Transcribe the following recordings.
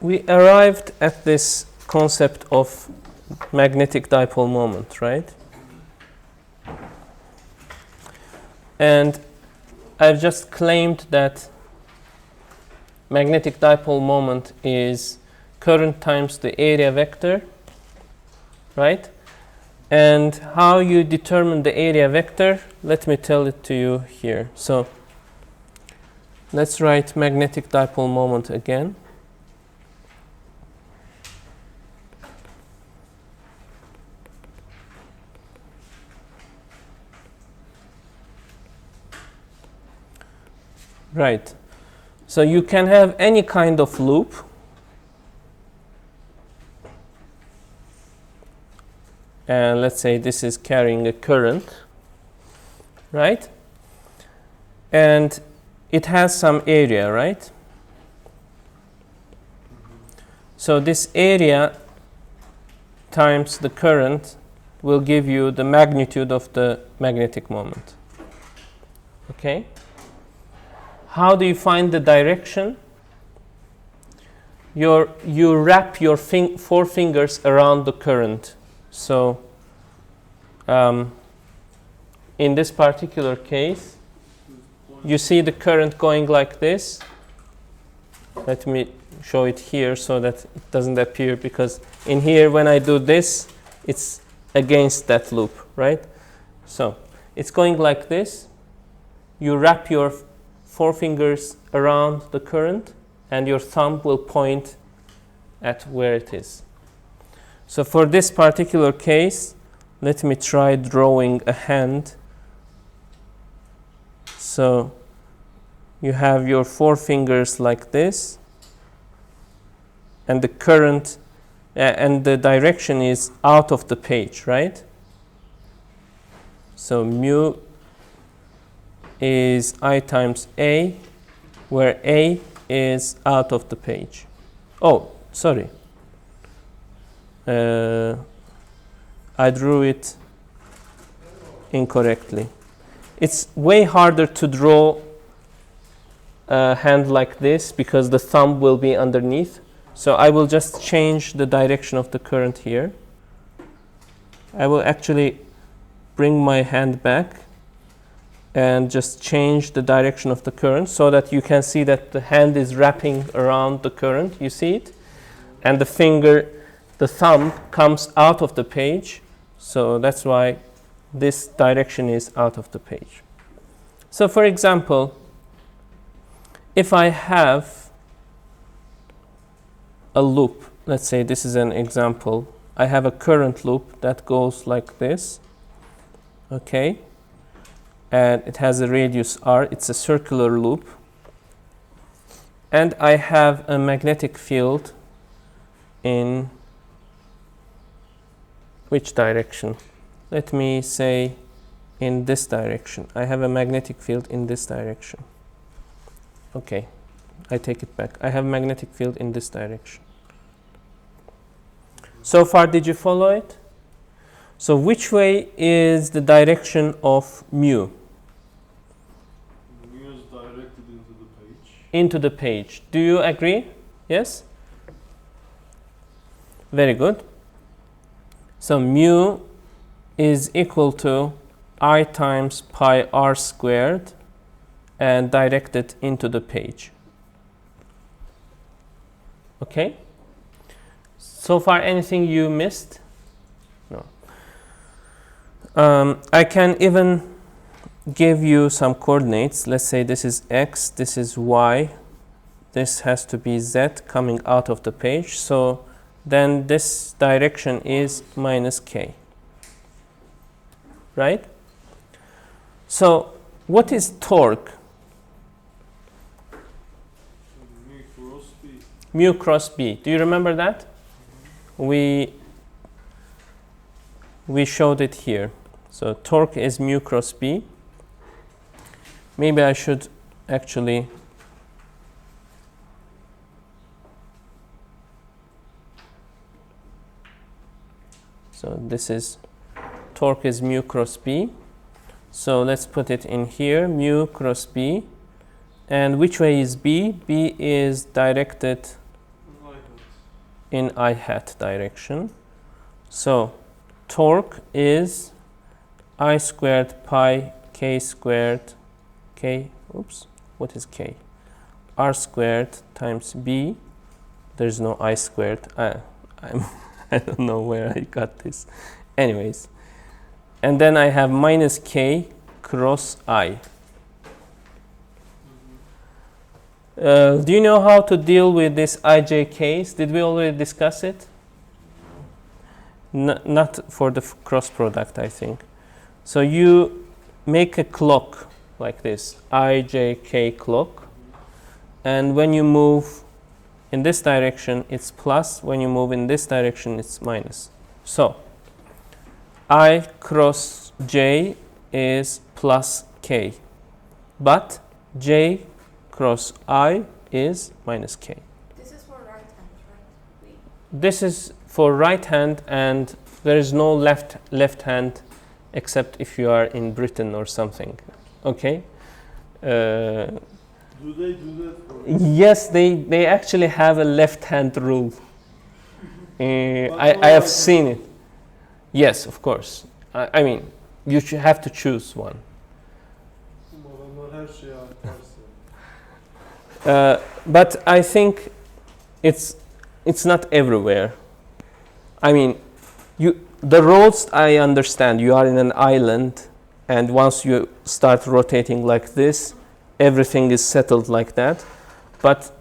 we arrived at this concept of magnetic dipole moment, right? And I've just claimed that magnetic dipole moment is current times the area vector, right? And how you determine the area vector, let me tell it to you here. So let's write magnetic dipole moment again. Right. So you can have any kind of loop. And let's say this is carrying a current, right? And it has some area, right? So this area times the current will give you the magnitude of the magnetic moment. Okay? How do you find the direction? You wrap your four fingers around the current. So in this particular case, you see the current going like this. Let me show it here so that it doesn't appear, because in here when I do this, it's against that loop, right? So it's going like this. You wrap your four fingers around the current and your thumb will point at where it is. So for this particular case, let me try drawing a hand. So you have your four fingers like this, and the current and the direction is out of the page, right? So mu is I times A, where A is out of the page. Oh, sorry. I drew it incorrectly. It's way harder to draw a hand like this because the thumb will be underneath. So I will just change the direction of the current here. I will actually bring my hand back and just change the direction of the current so that you can see that the hand is wrapping around the current. You see it? And the thumb comes out of the page. So that's why this direction is out of the page. So for example, if I have a loop, let's say this is an example. I have a current loop that goes like this. Okay. And it has a radius r. It's a circular loop. And I have a magnetic field in which direction? Let me say in this direction. I have a magnetic field in this direction. Okay, I take it back. I have a magnetic field in this direction. So far, did you follow it? So which way is the direction of mu? Mu is directed into the page. Into the page. Do you agree? Yes? Very good. So mu is equal to I times pi r squared and directed into the page. Okay? So far, anything you missed? No. I can even give you some coordinates. Let's say this is x, this is y, this has to be z coming out of the page. So then this direction is minus k. Right? So what is torque? Mu cross B. Mu cross B. Do you remember that? We showed it here. So torque is mu cross B. Maybe I should actually so this is torque is mu cross B. So let's put it in here, mu cross B. And which way is B? B is directed in I hat direction. So torque is I squared pi k squared k, oops, what is k? R squared times b. There's no I squared. I don't know where I got this. Anyways, and then I have minus k cross I. Do you know how to deal with this ijk's? Did we already discuss it? Not for the cross product, I think. So you make a clock like this, ijk clock, and when you move in this direction, it's plus. When you move in this direction, it's minus. So I cross j is plus k, but j cross I is minus k. This is for right hand, right? This is for right hand, and there is no left hand except if you are in Britain or something. Okay? Do they do that for Yes, they actually have a left hand rule. I have seen it. Yes, of course. I mean, you should have to choose one. adamlar her şeyi yaparsa? But I think it's not everywhere. I mean, the roads, I understand. You are in an island, and once you start rotating like this, everything is settled like that. But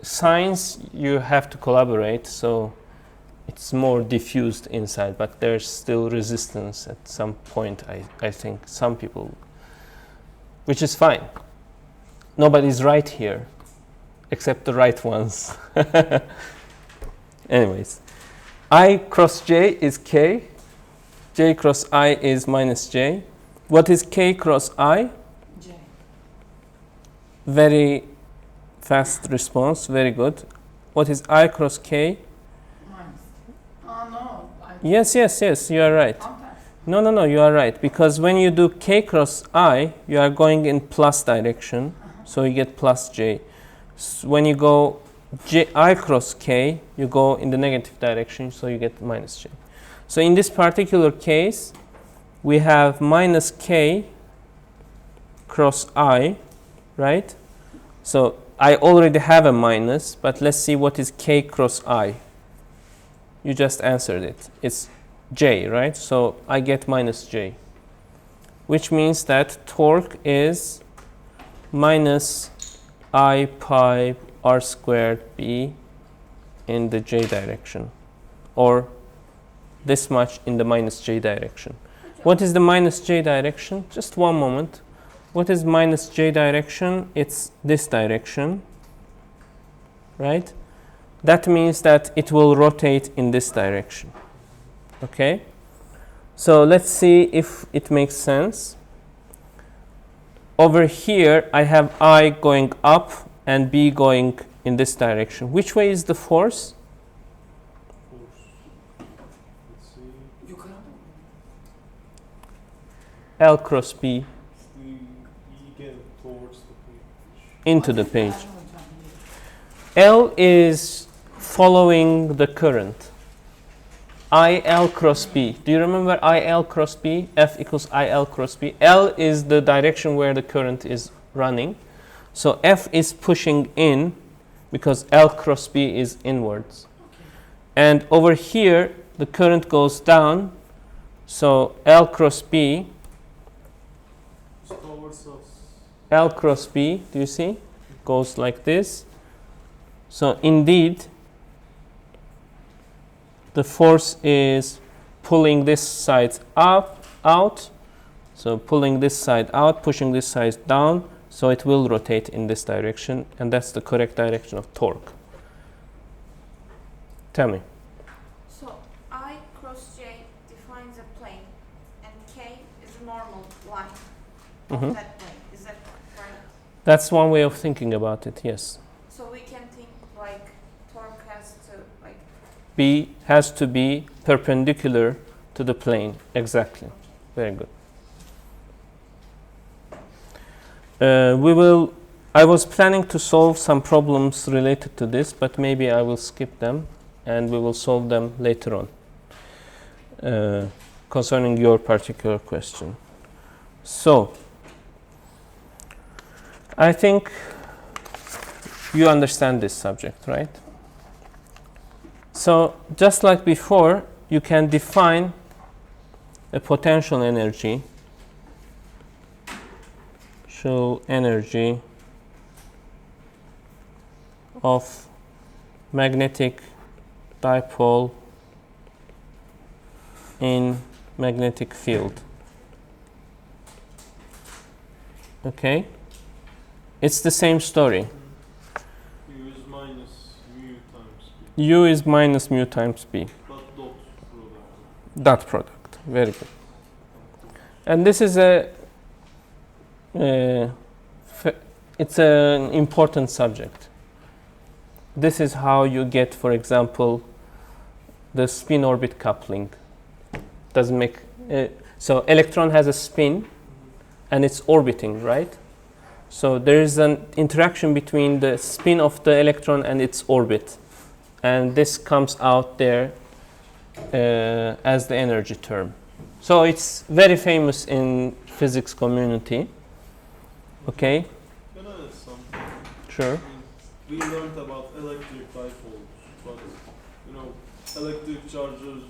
science, you have to collaborate, so it's more diffused inside. But there's still resistance at some point. I think some people, which is fine. Nobody's right here, except the right ones. Anyways, I cross j is k. J cross I is minus j. What is k cross I? J. Very fast response, very good. What is I cross k? Minus. Oh no. Yes, you are right. Okay. No, you are right. Because when you do k cross I, you are going in plus direction, so you get plus j. When you go I cross k, you go in the negative direction, so you get minus j. So in this particular case, we have minus k cross I, right? So I already have a minus, but let's see what is k cross I. You just answered it. It's j, right? So I get minus j, which means that torque is minus I pi r squared b in the j direction, or this much in the minus j direction. What is the minus j direction? Just one moment. What is minus j direction? It's this direction, right? That means that it will rotate in this direction. Okay? So let's see if it makes sense. Over here, I have I going up and B going in this direction. Which way is the force? Let's see. You can. L cross B The again towards the page. into the page. L is following the current. IL cross B. Do you remember IL cross B? F equals IL cross B. L is the direction where the current is running. So F is pushing in because L cross B is inwards. And over here, the current goes down. So L cross B, It's towards us. L cross B, do you see? Goes like this. So indeed, the force is pulling this side up, out. So pulling this side out, pushing this side down. So it will rotate in this direction, and that's the correct direction of torque. Tell me. So I cross J defines a plane, and K is a normal line Mhm. of that plane. Is that right? That's one way of thinking about it, yes. So we can think like torque has to like. B has to be perpendicular to the plane. Exactly. Very good. I was planning to solve some problems related to this, but maybe I will skip them. and we will solve them later on concerning your particular question. So, I think you understand this subject, right? So, just like before, you can define a potential energy. Show energy of magnetic dipole in magnetic field. Okay? It's the same story. U is minus mu times B. U is minus mu times B. But dot product. Dot product. Very good. And this is it's an important subject. This is how you get, for example, the spin-orbit coupling. Doesn't make so electron has a spin, and it's orbiting, right? So there is an interaction between the spin of the electron and its orbit, and this comes out there as the energy term. So it's very famous in physics community. Okay. Can I add something? Sure. We learned about electric dipoles, but you know, electric charges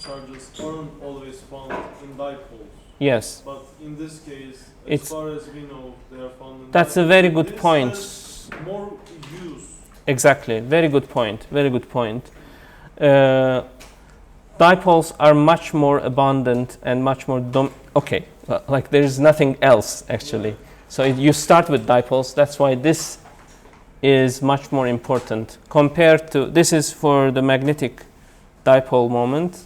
aren't always found in dipoles. Yes. But in this case, It's- as far as we know, they are found in That's a dipoles. very good This point. has more use. Exactly. Very good point. Very good point. Dipoles are much more abundant and much more okay. Well, like there is nothing else actually. So you start with dipoles. That's why this is much more important compared to, this is for the magnetic dipole moment.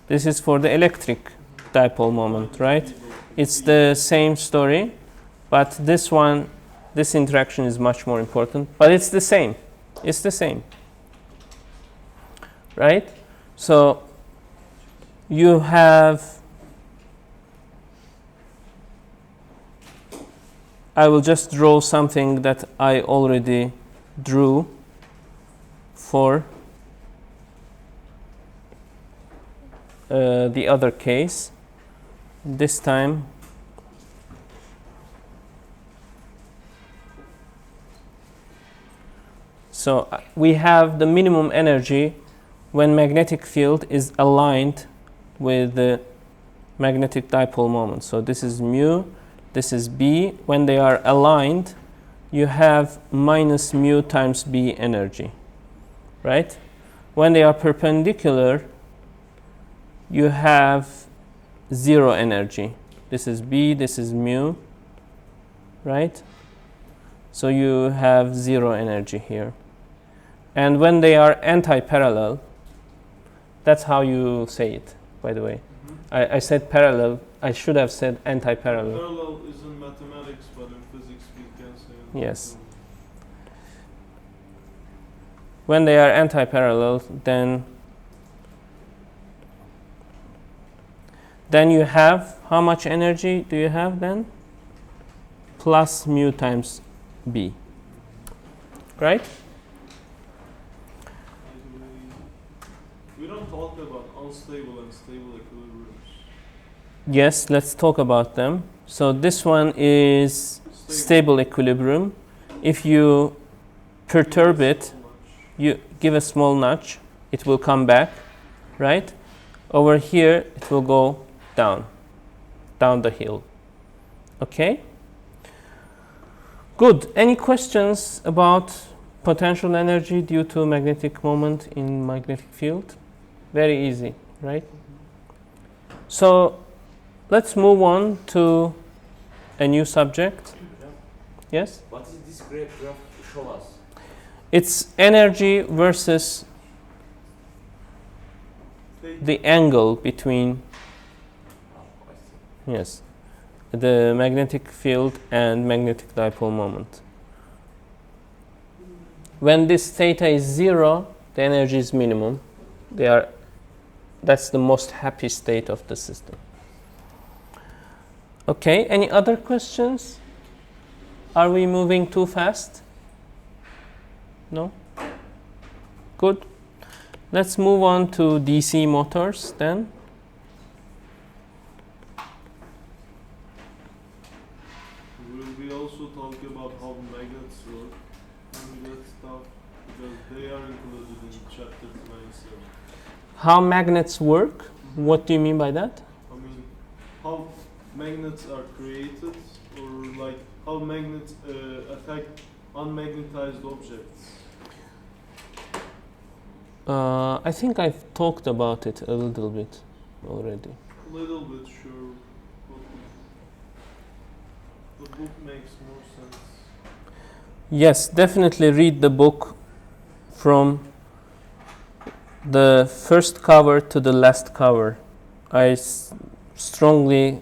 This is for the electric dipole moment, right? It's the same story, but this one, this interaction is much more important, but it's the same. It's the same, right? So you have, I will just draw something that I already drew for the other case. This time so we have the minimum energy when magnetic field is aligned with the magnetic dipole moment. So this is mu, this is B. When they are aligned, you have minus mu times B energy, right? When they are perpendicular, you have zero energy. This is B, this is mu, right? So you have zero energy here. And when they are anti-parallel, that's how you say it, by the way. I said parallel, I should have said anti-parallel. Parallel is in mathematics, but in physics we can say. Yes. When they are anti-parallel, then you have, how much energy do you have then? Plus mu times B, right? We don't talk about unstable and stable equilibriums. Yes, let's talk about them. So this one is stable equilibrium. If you perturb it, you give a small nudge, it will come back, right? Over here, it will go down the hill. Okay? Good. Any questions about potential energy due to magnetic moment in magnetic field? Very easy, right? So let's move on to a new subject. Yes? What is this graph show us? It's energy versus the angle between, yes, the magnetic field and magnetic dipole moment. When this theta is 0, the energy is minimum. That's the most happy state of the system. Okay, any other questions? Are we moving too fast? No? Good. let's move on to DC motors then. Will we also talk about how magnets work and that stuff? Because they are included in chapter 27. How magnets work? What do you mean by that? I mean, how magnets are created, or like how magnets attack unmagnetized objects. I think I've talked about it a little bit already. A little bit, sure. But the book makes more sense. Yes, definitely read the book from the first cover to the last cover. I strongly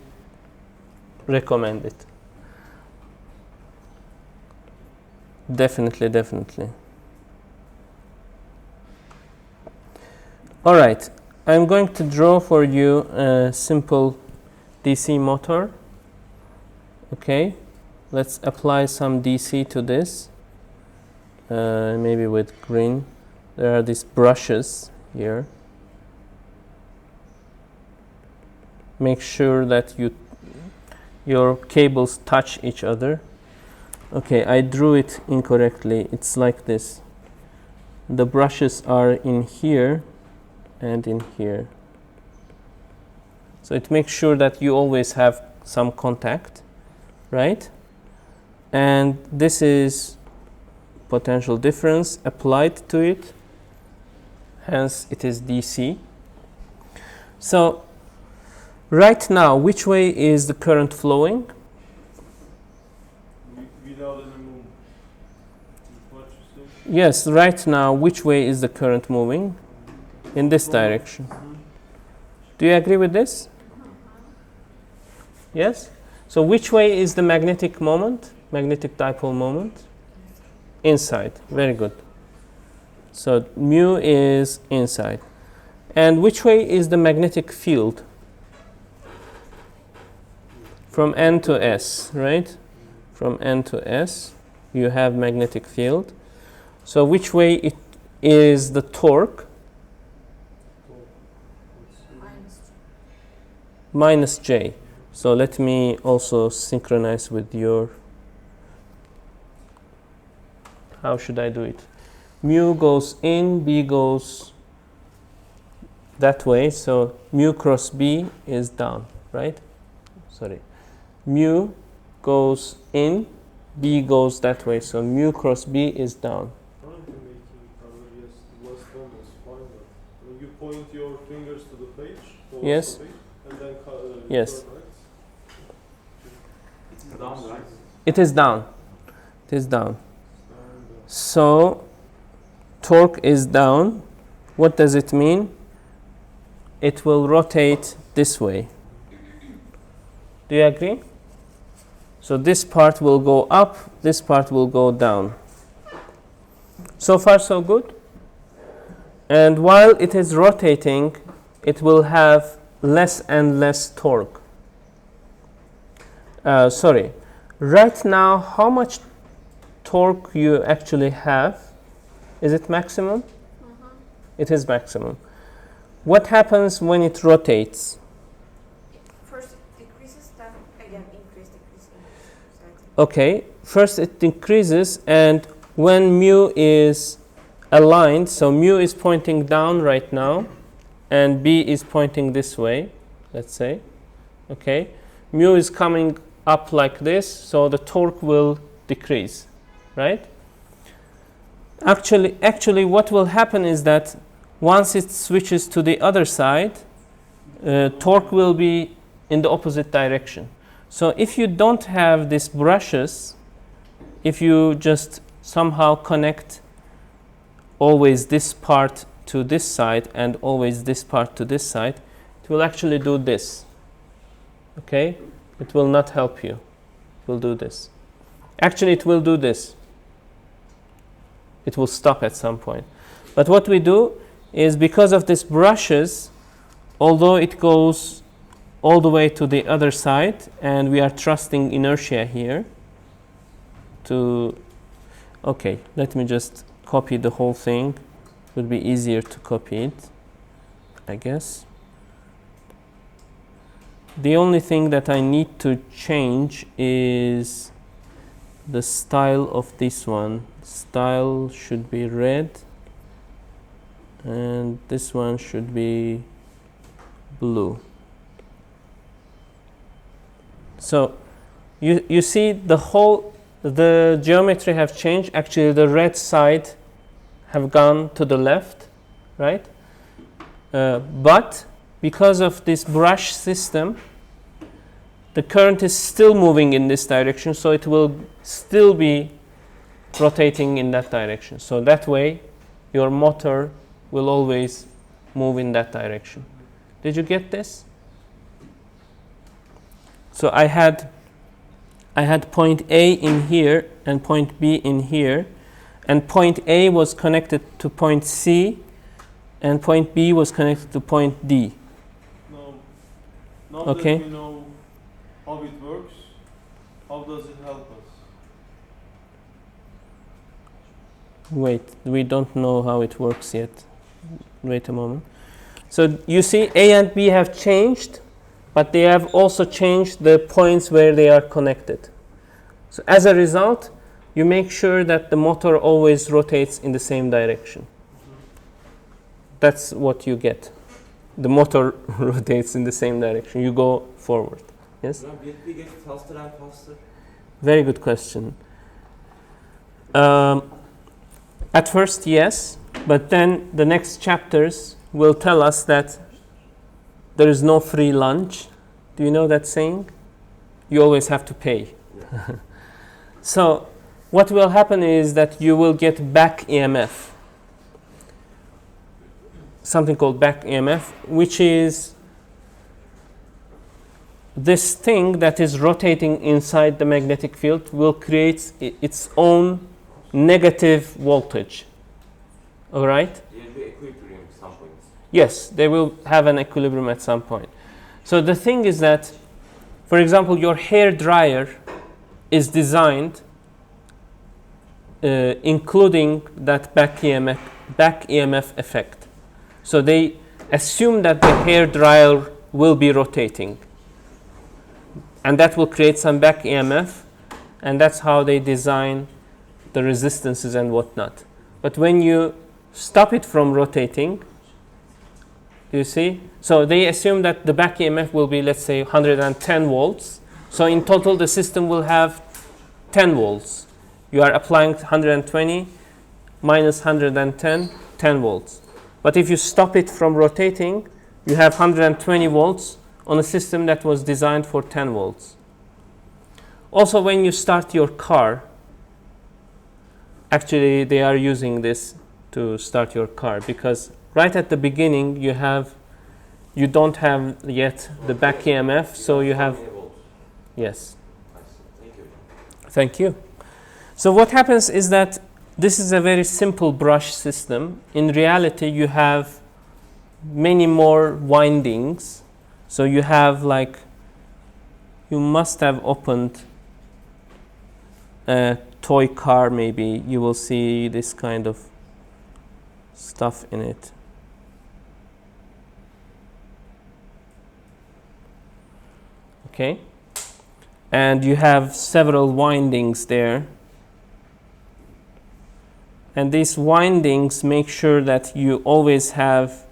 recommend it. Definitely, definitely. All right, I'm going to draw for you a simple DC motor. Okay, let's apply some DC to this, maybe with green. There are these brushes here. Make sure that your cables touch each other. Okay, I drew it incorrectly. It's like this. The brushes are in here and in here. So it makes sure that you always have some contact, right? And this is potential difference applied to it. Hence, it is DC. So right now, which way is the current flowing? Without any movement. What you say? Yes, right now, which way is the current moving? In this direction. Do you agree with this? Yes? So which way is the magnetic moment, magnetic dipole moment? Inside. Very good. So mu is inside. And which way is the magnetic field? From N to S, right? From N to S, you have magnetic field. So which way it is the torque? Minus J. So let me also synchronize with your, how should I do it? Mu goes in, B goes that way, so mu cross B is down, right? Sorry. Mu goes in, B goes that way, so mu cross B is down. Trying to make it cover, yes, the last one was fine, but when you point your fingers to the page, towards Yes. the page, and then Yes. turn right. It's down, right? It is down. It is down. And, So torque is down. What does it mean? It will rotate this way. Do you agree? So this part will go up, this part will go down. So far so good. And while it is rotating, it will have less and less torque. Sorry. Right now, how much torque you actually have? Is it maximum? It is maximum. What happens when it rotates? First it decreases, then again increase. Okay, first it increases, and when mu is aligned, so mu is pointing down right now, and B is pointing this way, let's say. Okay, mu is coming up like this, so the torque will decrease, right? Actually, what will happen is that once it switches to the other side, torque will be in the opposite direction. So if you don't have these brushes, if you just somehow connect always this part to this side and always this part to this side, it will actually do this. Okay? It will not help you. It will do this. Actually, it will do this. It will stop at some point. But what we do is, because of these brushes, although it goes all the way to the other side, and we are trusting inertia here to, okay, let me just copy the whole thing would be easier to copy it, I guess. The only thing that I need to change is the style of this one. Style should be red, and this one should be blue. So you see the geometry have changed. Actually, the red side have gone to the left, right? But because of this brush system, the current is still moving in this direction, so it will still be rotating in that direction. So that way, your motor will always move in that direction. Did you get this? So I had point A in here and point B in here, and point A was connected to point C, and point B was connected to point D. Now Okay. that we know how it works, how does it help us? Wait, we don't know how it works yet. Wait a moment. So you see A and B have changed, but they have also changed the points where they are connected. So as a result, you make sure that the motor always rotates in the same direction. That's what you get. The motor rotates in the same direction. You go forward. Yes? Did we get faster and faster? Very good question. At first, yes, but then the next chapters will tell us that there is no free lunch. Do you know that saying? You always have to pay. Yeah. So what will happen is that you will get back EMF, something called back EMF, which is this thing that is rotating inside the magnetic field will create its own negative voltage. All right? There will be equilibrium at some point. Yes, they will have an equilibrium at some point. So the thing is that, for example, your hair dryer is designed including that back EMF effect. So they assume that the hair dryer will be rotating, and that will create some back EMF, and that's how they design the resistances and whatnot. But when you stop it from rotating, you see, so they assume that the back EMF will be, let's say, 110 volts. So in total, the system will have 10 volts. You are applying 120 minus 110, 10 volts. But if you stop it from rotating, you have 120 volts on a system that was designed for 10 volts. Also, when you start your car, actually they are using this to start your car, because right at the beginning you don't have yet the back EMF, so you have, yes. Thank you. Thank you. So what happens is that this is a very simple brush system. In reality, you have many more windings. So you have like, you must have opened a toy car maybe. You will see this kind of stuff in it. Okay. And you have several windings there. And these windings make sure that you always have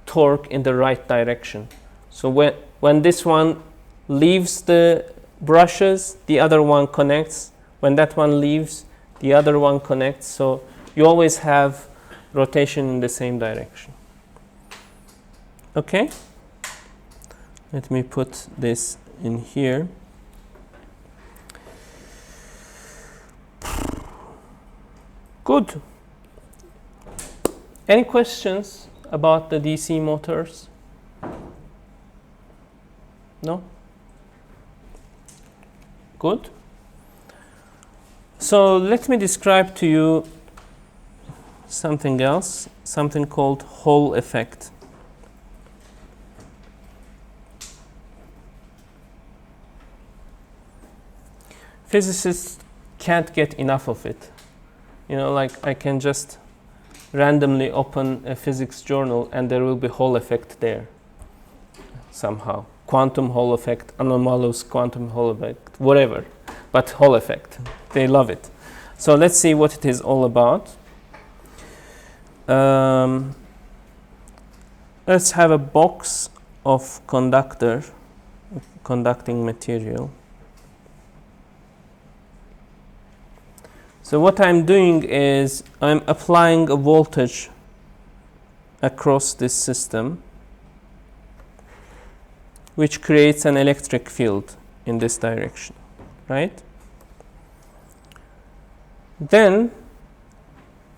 torque in the right direction. So when this one leaves the brushes, the other one connects. When that one leaves, the other one connects. So you always have rotation in the same direction. Okay? Let me put this in here. Good. Any questions about the DC motors? No? Good. So let me describe to you something else, something called Hall effect. Physicists can't get enough of it. You know, like I can just randomly open a physics journal and there will be Hall effect there somehow. Quantum Hall effect, anomalous quantum Hall effect, whatever. But Hall effect. They love it. So let's see what it is all about. Let's have a box of conducting material. So what I'm doing is I'm applying a voltage across this system, which creates an electric field in this direction, right? Then,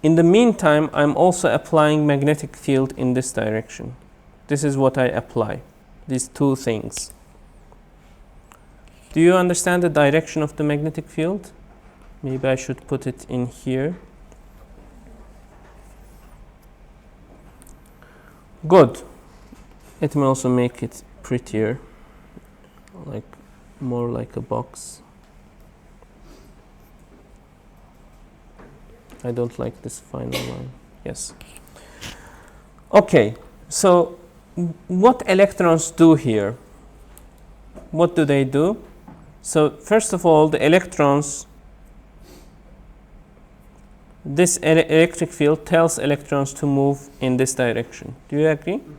in the meantime, I'm also applying magnetic field in this direction. This is what I apply, these two things. Do you understand the direction of the magnetic field? Maybe I should put it in here. Good. Let me also make it prettier, like more like a box. I don't like this final line. Yes. Okay, so what electrons do here? What do they do? So first of all, the electrons, this electric field tells electrons to move in this direction. Do you agree? Mm-hmm.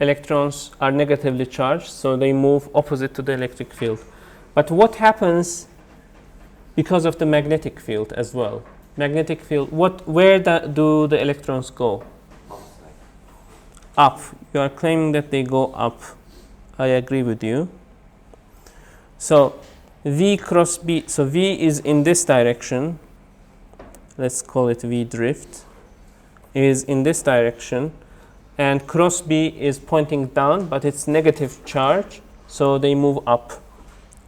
Electrons are negatively charged, so they move opposite to the electric field. But what happens because of the magnetic field as well? Magnetic field, where do the electrons go? Up. You are claiming that they go up. I agree with you. So V cross B, so V is in this direction, let's call it V drift, is in this direction, and cross B is pointing down, but it's negative charge, so they move up,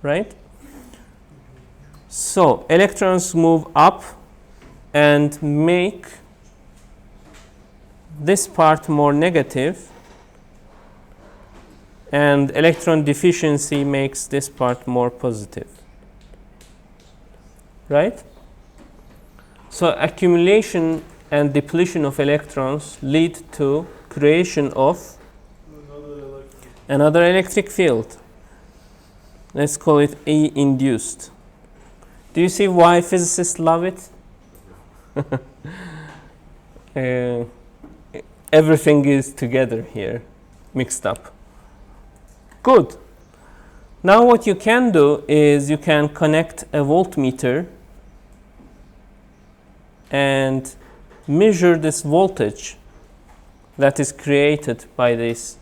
right? So electrons move up and make this part more negative, and electron deficiency makes this part more positive, right? So accumulation and depletion of electrons lead to creation of another electric field. Let's call it E induced. Do you see why physicists love it? Everything is together here, mixed up. Good. Now what you can do is you can connect a voltmeter and measure this voltage that is created by these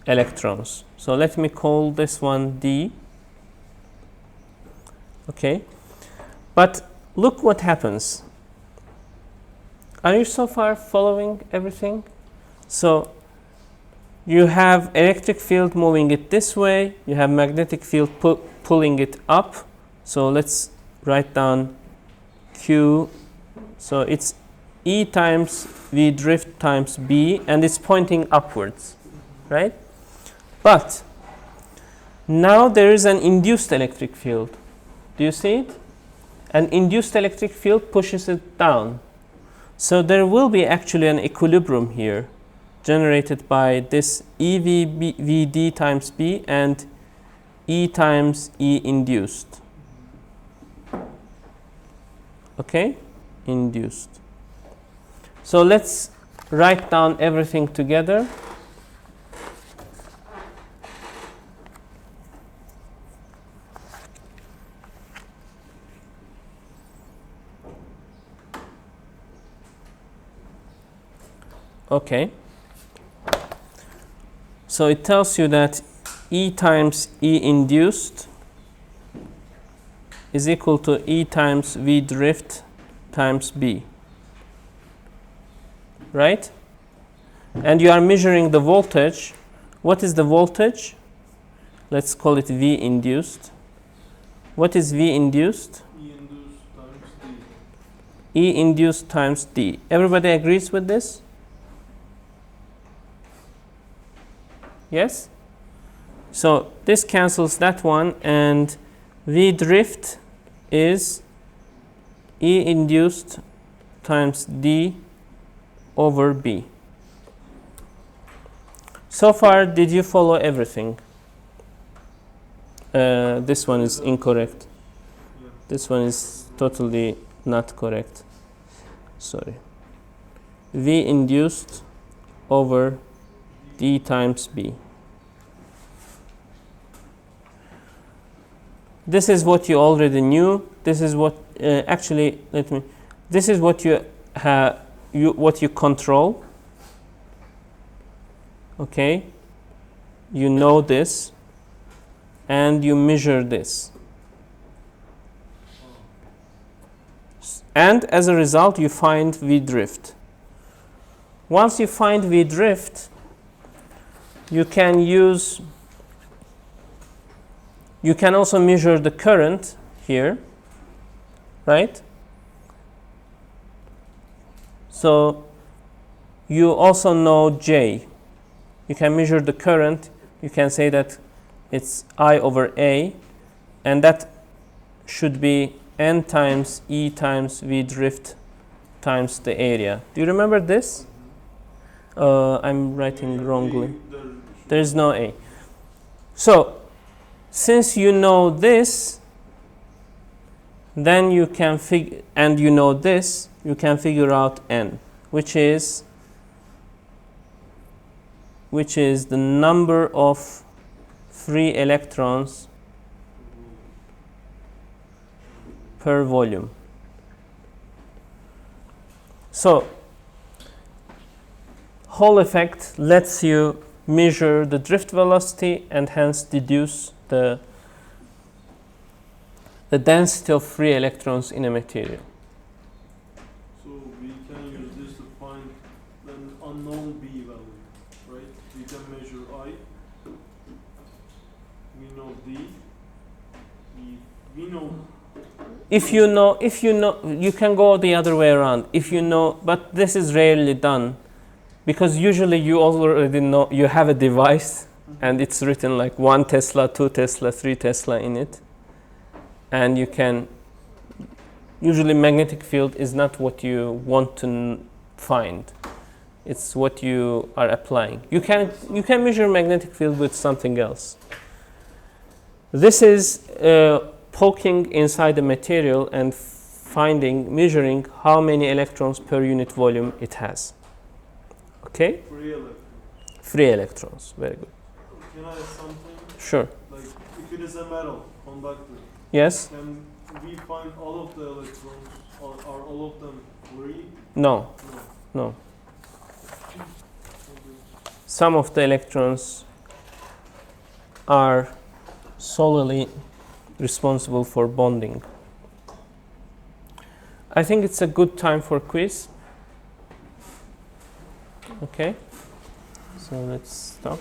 electrons. So let me call this one D. Okay. But look what happens. Are you so far following everything? So you have electric field moving it this way, you have magnetic field pulling it up. So let's write down Q. So it's E times V drift times B, and it's pointing upwards, right? But now there is an induced electric field. Do you see it? An induced electric field pushes it down. So there will be actually an equilibrium here generated by this EVD times B and E times E induced. Okay? Induced. So let's write down everything together. Okay. So it tells you that E times E induced is equal to E times V drift times B. Right? And you are measuring the voltage. What is the voltage? Let's call it V induced. What is V induced? E induced times D. E induced times D. Everybody agrees with this? Yes? So this cancels that one, and V drift is E induced times d over b. So far, did you follow everything? This one is incorrect. Yeah. This one is totally not correct. Sorry. V induced over d times b. This is what you already knew. This is what actually this is what you what you control. Okay, you know this, and you measure this, and as a result, you find V drift. Once you find V drift, you can also measure the current here, right? So you also know J. You can measure the current. You can say that it's I over A, and that should be N times E times V drift times the area. Do you remember this? I'm writing wrongly. There is no A. So, since you know this, then you can and you know this, you can figure out N, which is the number of free electrons per volume. So, Hall effect lets you measure the drift velocity and hence deduce the density of free electrons in a material. So we can use this to find an unknown B value, right? We can measure I. We know D. We know. If you know, you can go the other way around. If you know, but this is rarely done, because usually you already know, you have a device and it's written like 1 Tesla, 2 Tesla, 3 Tesla in it. And you can, usually magnetic field is not what you want to find. It's what you are applying. You can measure magnetic field with something else. This is poking inside the material and measuring how many electrons per unit volume it has. Okay? Free electrons. Free electrons. Very good. Can I add something? Sure. Like, if it is a metal conductor, Yes? can we find all of the electrons, or are all of them free? No. No. No. Some of the electrons are solely responsible for bonding. I think it's a good time for quiz. Okay, so let's stop.